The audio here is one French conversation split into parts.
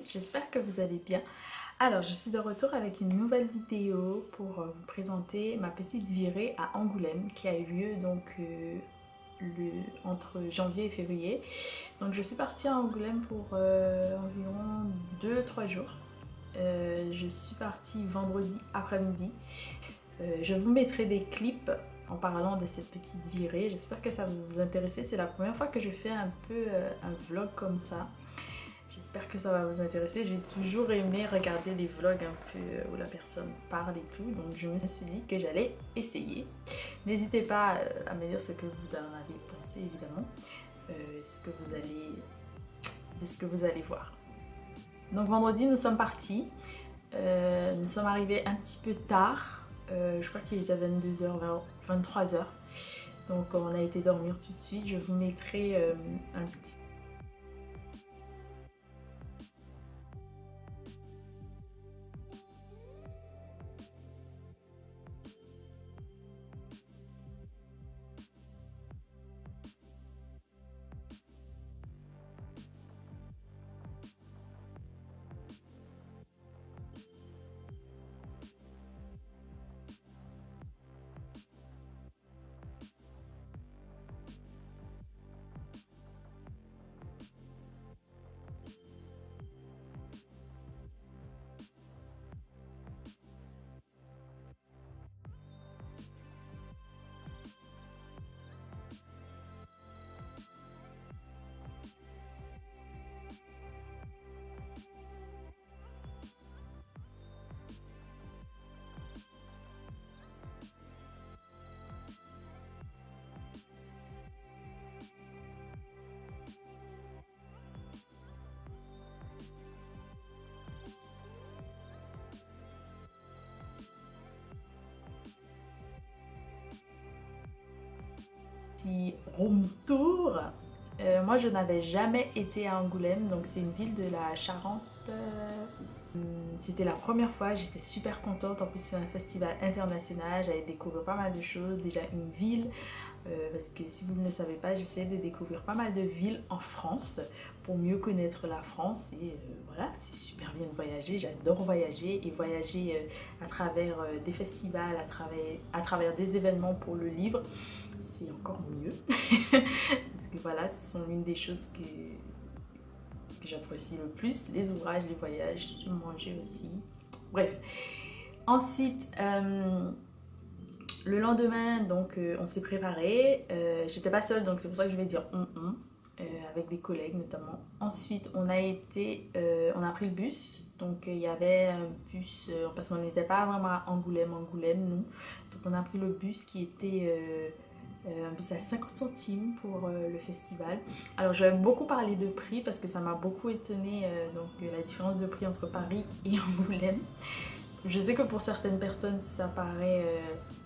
j'espère que vous allez bien. Alors, je suis de retour avec une nouvelle vidéo pour vous présenter ma petite virée à Angoulême qui a eu lieu donc entre janvier et février. Donc, je suis partie à Angoulême pour environ 2-3 jours. Je suis partie vendredi après-midi. Je vous mettrai des clips en parlant de cette petite virée. J'espère que ça va vous intéresser. C'est la première fois que je fais un peu un vlog comme ça. J'espère que ça va vous intéresser. J'ai toujours aimé regarder les vlogs un peu où la personne parle et tout. Donc je me suis dit que j'allais essayer. N'hésitez pas à me dire ce que vous en avez pensé évidemment. De ce que vous allez voir. Donc vendredi nous sommes partis. Nous sommes arrivés un petit peu tard. Je crois qu'il était 22h, 23h. Donc on a été dormir tout de suite. Je vous mettrai un petit... room tour. Moi je n'avais jamais été à Angoulême, donc c'est une ville de la Charente. C'était la première fois, j'étais super contente. En plus c'est un festival international, j'avais découvert pas mal de choses, déjà une ville, parce que si vous ne le savez pas, j'essaie de découvrir pas mal de villes en France pour mieux connaître la France. Et voilà, c'est super bien de voyager, j'adore voyager, et voyager à travers des festivals, à travers des événements pour le livre, c'est encore mieux. Parce que voilà, ce sont une des choses que j'apprécie le plus, les ouvrages, les voyages, manger aussi, bref. Ensuite le lendemain donc on s'est préparé, j'étais pas seule donc c'est pour ça que je vais dire avec des collègues notamment. Ensuite on a pris le bus, donc il y avait un bus parce qu'on n'était pas vraiment à Angoulême nous, donc on a pris le bus qui était un bus à 50 centimes pour le festival. Alors je vais beaucoup parler de prix parce que ça m'a beaucoup étonnée, donc la différence de prix entre Paris et Angoulême. Je sais que pour certaines personnes ça paraît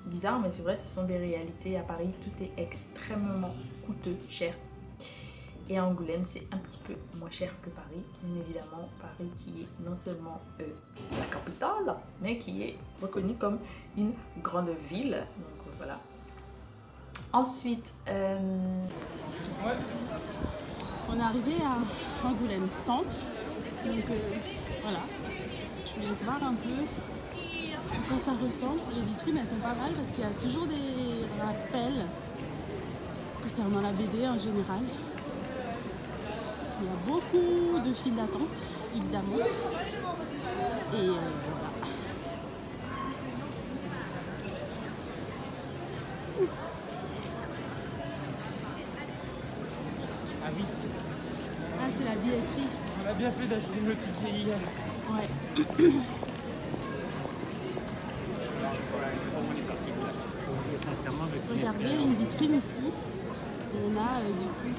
bizarre, mais c'est vrai, ce sont des réalités. À Paris tout est extrêmement coûteux, cher, et à Angoulême c'est un petit peu moins cher que Paris, bien évidemment. Paris qui est non seulement la capitale, mais qui est reconnue comme une grande ville, donc voilà. Ensuite, on est arrivé à Angoulême Centre, donc voilà, je vous laisse voir un peu à quoi ça ressemble. Les vitrines elles sont pas mal parce qu'il y a toujours des rappels concernant la BD en général. Il y a beaucoup de files d'attente évidemment, et voilà. Ah oui. Ah, c'est la billetterie. On a bien fait d'acheter le ticket hier. Ouais. Regardez, une vitrine ici. Et on a du coup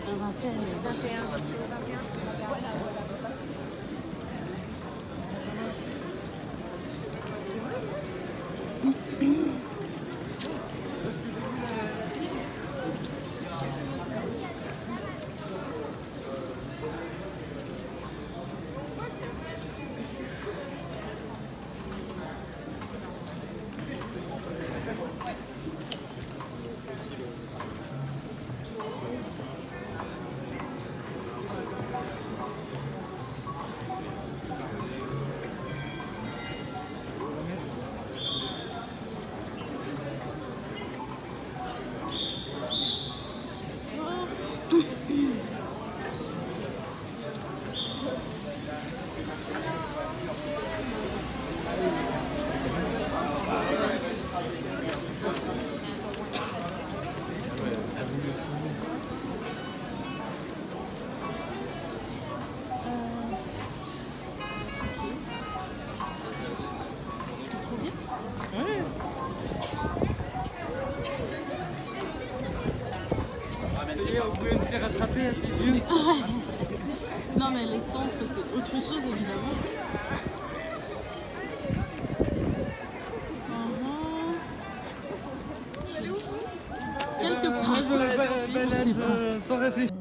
un rappel. 21. Vous pouvez me faire rattraper un petit peu. Non mais les centres c'est autre chose évidemment. Quelque part. Moi, je me balade sans réfléchir.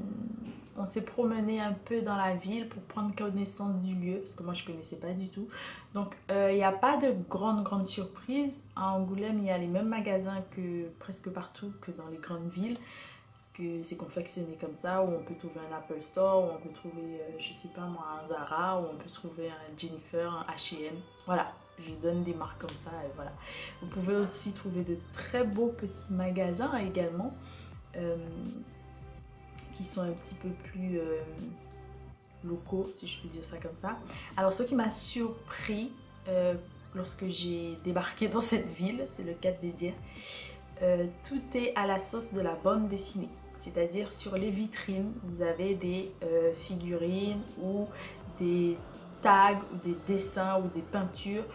On s'est promené un peu dans la ville pour prendre connaissance du lieu, parce que moi je connaissais pas du tout. Donc il n'y a pas de grande surprise. À Angoulême, il y a les mêmes magasins que presque partout que dans les grandes villes. Parce que c'est confectionné comme ça, où on peut trouver un Apple Store, où on peut trouver, je sais pas moi, un Zara, où on peut trouver un Jennifer, un H&M. Voilà, je donne des marques comme ça et voilà. Vous pouvez aussi trouver de très beaux petits magasins également. Qui sont un petit peu plus locaux, si je peux dire ça comme ça. Alors ce qui m'a surpris lorsque j'ai débarqué dans cette ville, c'est le cas de le dire, tout est à la sauce de la bande dessinée. C'est-à-dire sur les vitrines, vous avez des figurines ou des tags ou des dessins ou des peintures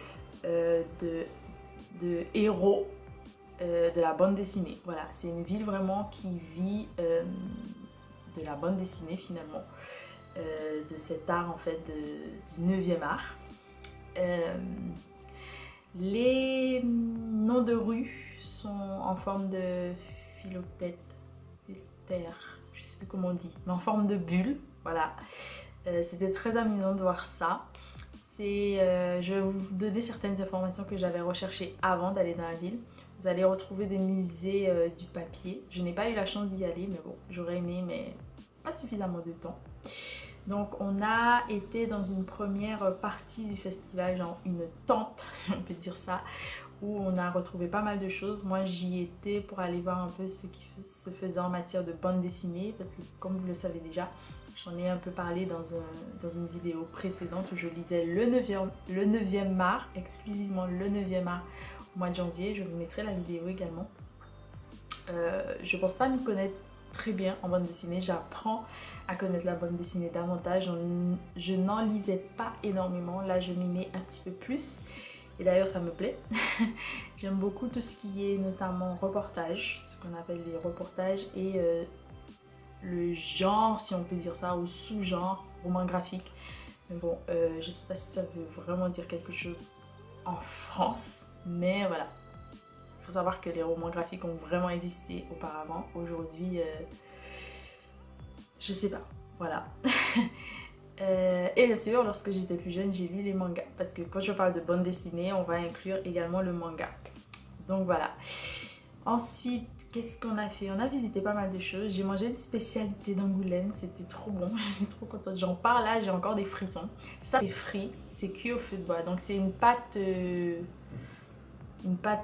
de héros de la bande dessinée. Voilà, c'est une ville vraiment qui vit de la bande dessinée finalement, de cet art en fait du 9e art. Les noms de rues sont en forme de philoptère, je sais plus comment on dit, mais en forme de bulle, voilà. C'était très amusant de voir ça. Je vais vous donner certaines informations que j'avais recherchées avant d'aller dans la ville. Vous allez retrouver des musées du papier. Je n'ai pas eu la chance d'y aller, mais bon, j'aurais aimé, mais pas suffisamment de temps. Donc on a été dans une première partie du festival, genre une tente, si on peut dire ça, où on a retrouvé pas mal de choses. Moi j'y étais pour aller voir un peu ce qui se faisait en matière de bande dessinée, parce que comme vous le savez déjà, j'en ai un peu parlé dans une vidéo précédente où je lisais le 9e art, exclusivement le 9e art, au mois de janvier. Je vous mettrai la vidéo également. Je pense pas m'y connaître très bien en bande dessinée, j'apprends à connaître la bande dessinée davantage. Je n'en lisais pas énormément, là je m'y mets un petit peu plus et d'ailleurs ça me plaît. J'aime beaucoup tout ce qui est notamment reportage, ce qu'on appelle les reportages, et le genre, si on peut dire ça, ou sous-genre roman graphique. Mais bon, je sais pas si ça veut vraiment dire quelque chose en France, mais voilà. Il faut savoir que les romans graphiques ont vraiment existé auparavant. Aujourd'hui, je sais pas. Voilà. Et bien sûr, lorsque j'étais plus jeune, j'ai lu les mangas. Parce que quand je parle de bande dessinée, on va inclure également le manga. Donc voilà. Ensuite, qu'est-ce qu'on a fait? On a visité pas mal de choses. J'ai mangé une spécialité d'Angoulême. C'était trop bon. Je suis trop contente. J'en parle là, j'ai encore des frissons. Ça, c'est frit. C'est cuit au feu de bois. Donc c'est une pâte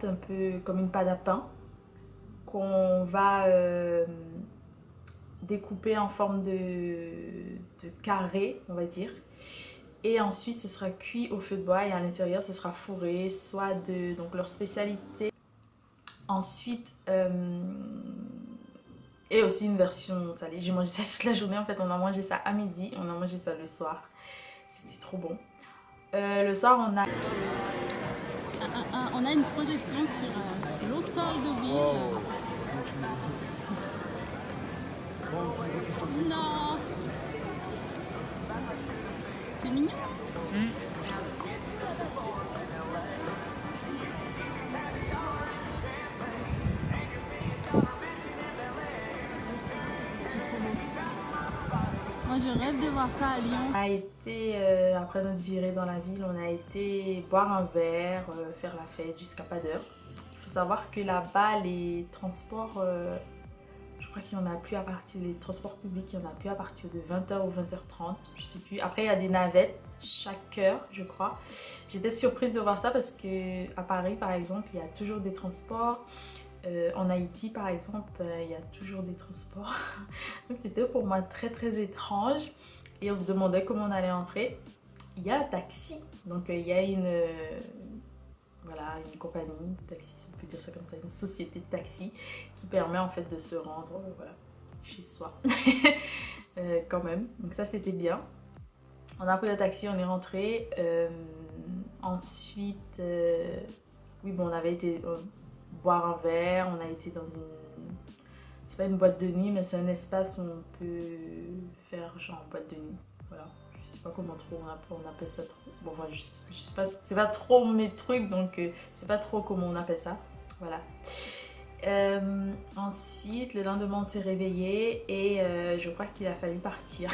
un peu comme une pâte à pain qu'on va découper en forme de carré, on va dire, et ensuite ce sera cuit au feu de bois et à l'intérieur ce sera fourré, soit de donc leur spécialité. Ensuite et aussi une version salée. J'ai mangé ça toute la journée en fait. On a mangé ça à midi, on a mangé ça le soir, c'était trop bon. Le soir on a une projection sur l'hôtel de ville. Non, c'est mignon. C'est trop beau. Moi je rêve de voir ça à Lyon. On a été, après notre virée dans la ville, on a été boire un verre, faire la fête jusqu'à pas d'heure. Il faut savoir que là-bas, les transports, je crois qu'il n'y en a plus à partir des transports publics, il n'y en a plus à partir de 20h ou 20h30, je sais plus. Après, il y a des navettes chaque heure, je crois. J'étais surprise de voir ça parce qu'à Paris, par exemple, il y a toujours des transports. En Haïti par exemple, il y a toujours des transports. Donc c'était pour moi très étrange et on se demandait comment on allait entrer. Il y a un taxi, donc il y a voilà, une compagnie de taxi, si on peut dire ça comme ça, une société de taxi qui permet en fait de se rendre voilà, chez soi quand même. Donc ça c'était bien. On a pris le taxi, on est rentré. Ensuite, oui bon, on avait été boire un verre, on a été dans une... C'est pas une boîte de nuit, mais c'est un espace où on peut faire genre boîte de nuit. Voilà. Je sais pas comment trop on appelle ça trop. Bon, enfin, je sais pas, c'est pas trop mes trucs, donc c'est pas trop comment on appelle ça. Voilà. Ensuite, le lendemain, on s'est réveillé et je crois qu'il a fallu partir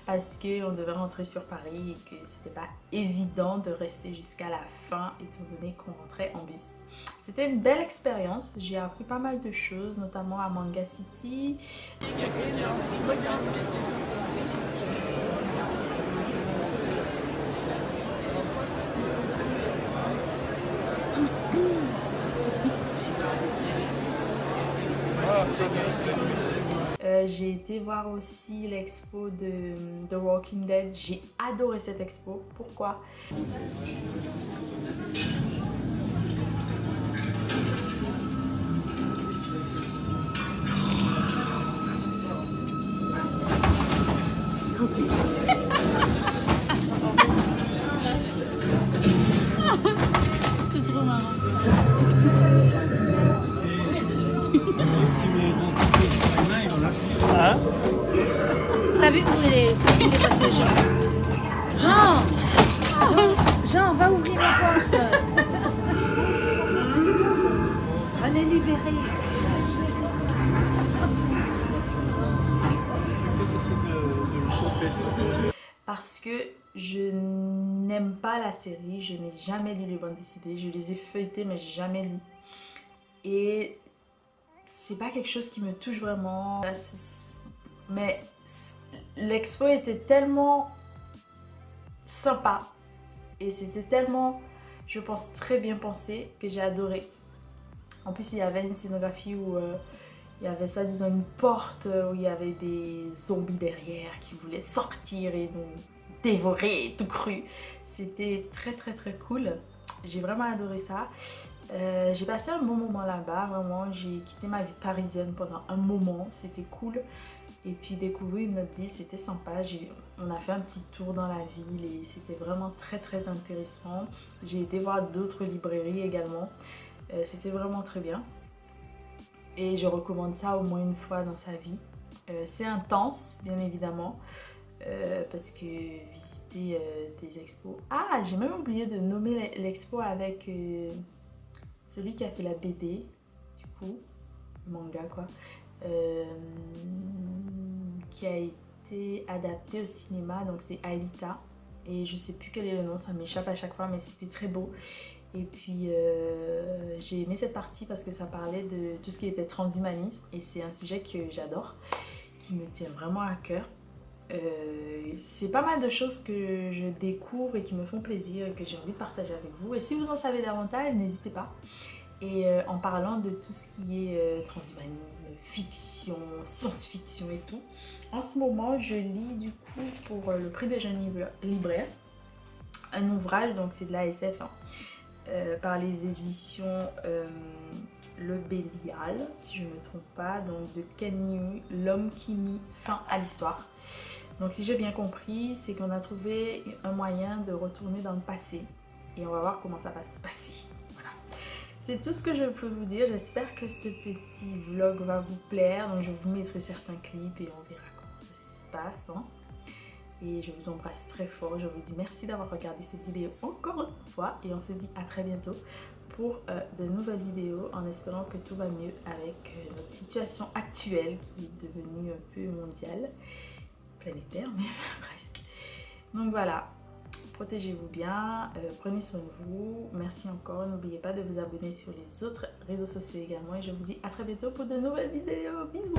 parce qu'on devait rentrer sur Paris et que c'était pas évident de rester jusqu'à la fin étant donné qu'on rentrait en bus. C'était une belle expérience, j'ai appris pas mal de choses, notamment à Manga City. J'ai été voir aussi l'expo de The Walking Dead. J'ai adoré cette expo. Pourquoi? Oh putain. C'est trop marrant. Hein? T'as vu où il est passé, Jean, va ouvrir la porte. On est libérés. Parce que je n'aime pas la série, je n'ai jamais lu les bandes dessinées, je les ai feuilletées mais j'ai jamais lu. Et c'est pas quelque chose qui me touche vraiment. Mais l'expo était tellement sympa et c'était tellement, je pense, très bien pensé que j'ai adoré. En plus, il y avait une scénographie où il y avait soi-disant une porte où il y avait des zombies derrière qui voulaient sortir et nous dévorer tout cru. C'était très cool. J'ai vraiment adoré ça. J'ai passé un bon moment là-bas, vraiment. J'ai quitté ma vie parisienne pendant un moment, c'était cool. Et puis découvrir une autre ville, c'était sympa. On a fait un petit tour dans la ville et c'était vraiment très intéressant. J'ai été voir d'autres librairies également. C'était vraiment très bien. Et je recommande ça au moins une fois dans sa vie. C'est intense, bien évidemment. Parce que visiter des expos... Ah, j'ai même oublié de nommer l'expo avec celui qui a fait la BD, du coup, manga quoi, qui a été adapté au cinéma, donc c'est Aelita. Et je sais plus quel est le nom, ça m'échappe à chaque fois, mais c'était très beau. Et puis j'ai aimé cette partie parce que ça parlait de tout ce qui était transhumanisme et c'est un sujet que j'adore, qui me tient vraiment à cœur. C'est pas mal de choses que je découvre et qui me font plaisir et que j'ai envie de partager avec vous. Et si vous en savez davantage, n'hésitez pas. Et en parlant de tout ce qui est transhumanisme, fiction, science-fiction et tout, en ce moment je lis du coup pour le prix des jeunes libraires un ouvrage, donc c'est de la SF hein, par les éditions Le Bélial, si je ne me trompe pas, donc de Ken Liu, L'homme qui mit fin à l'histoire. Donc si j'ai bien compris, c'est qu'on a trouvé un moyen de retourner dans le passé et on va voir comment ça va se passer. Voilà. C'est tout ce que je peux vous dire. J'espère que ce petit vlog va vous plaire. Donc je vous mettrai certains clips et on verra comment ça se passe. Hein. Et je vous embrasse très fort. Je vous dis merci d'avoir regardé cette vidéo encore une fois et on se dit à très bientôt pour de nouvelles vidéos en espérant que tout va mieux avec notre situation actuelle qui est devenue un peu mondiale, planétaire même presque. Donc voilà, protégez-vous bien, prenez soin de vous, merci encore, n'oubliez pas de vous abonner sur les autres réseaux sociaux également et je vous dis à très bientôt pour de nouvelles vidéos, bisous.